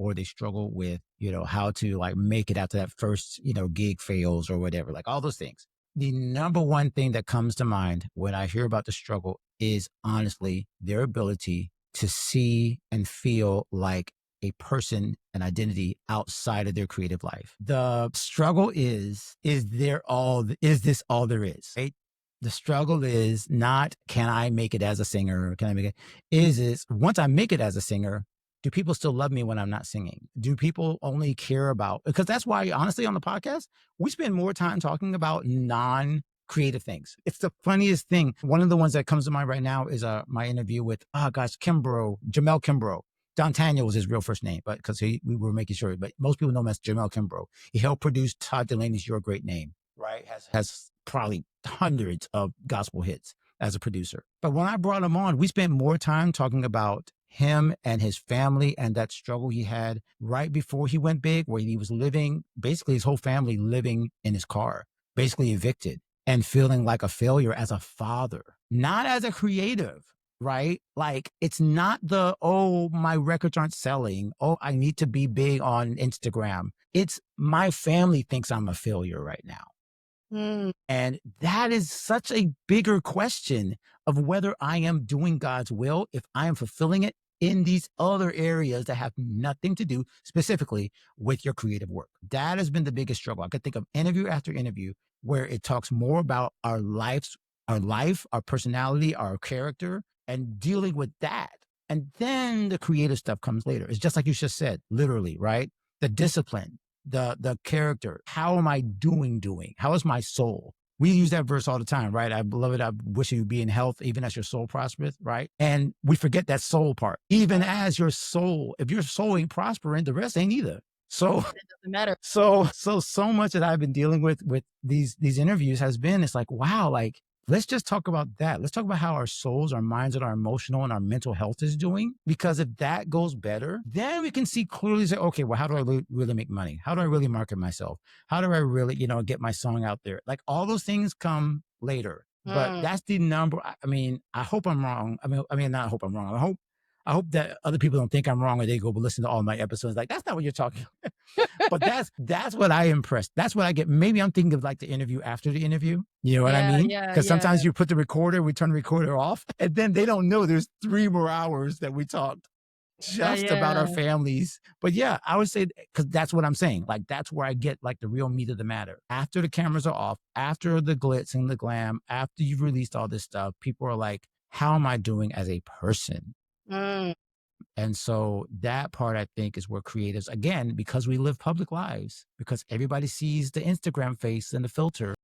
or they struggle with, how to like make it after that first, gig fails or whatever, like all those things. The number one thing that comes to mind when I hear about the struggle is honestly their ability to see and feel like a person, an identity outside of their creative life. The struggle is this all there is, right? The struggle is not, can I make it as a singer? Can I make it? Is once I make it as a singer, do people still love me when I'm not singing? Do people only care about, because that's why honestly on the podcast, we spend more time talking about non-creative things. It's the funniest thing. One of the ones that comes to mind right now is my interview with, Jamel Kimbrough. Don Tanya was his real first name, but because we were making sure, but most people know him as Jamel Kimbrough. He helped produce Todd Delaney's Your Great Name, right? Has probably hundreds of gospel hits as a producer. But when I brought him on, we spent more time talking about him and his family and that struggle he had right before he went big, where he was living, basically his whole family living in his car, basically evicted and feeling like a failure as a father, not as a creative, right? Like it's not oh, my records aren't selling. Oh, I need to be big on Instagram. It's my family thinks I'm a failure right now. And that is such a bigger question of whether I am doing God's will, if I am fulfilling it in these other areas that have nothing to do specifically with your creative work. That has been the biggest struggle. I could think of interview after interview where it talks more about our life, our personality, our character, and dealing with that. And then the creative stuff comes later. It's just like you just said, literally, right? The discipline, the character. How am I doing? How is my soul? We use that verse all the time, right? I love it. I wish you be in health, even as your soul prospereth, right? And we forget that soul part. Even as your soul, if your soul ain't prospering, the rest ain't either. So It doesn't matter. So much that I've been dealing with these interviews has been, it's like, wow, like, let's just talk about that. Let's talk about how our souls, our minds, and our emotional and our mental health is doing. Because if that goes better, then we can see clearly, say, okay, well, how do I really make money? How do I really market myself? How do I really, get my song out there? Like all those things come later. But that's the number. I mean, I hope I'm wrong. I mean, not hope I'm wrong. I hope that other people don't think I'm wrong or they go listen to all my episodes. Like, that's not what you're talking about. But that's what I impressed. That's what I get. Maybe I'm thinking of like the interview after the interview. You know what I mean? Because sometimes you put the recorder, we turn the recorder off, and then they don't know there's 3 more hours that we talked just about our families. But yeah, I would say, because that's what I'm saying. Like, that's where I get like the real meat of the matter. After the cameras are off, after the glitz and the glam, after you've released all this stuff, people are like, how am I doing as a person? And so that part, I think, is where creatives, again, because we live public lives, because everybody sees the Instagram face and the filter,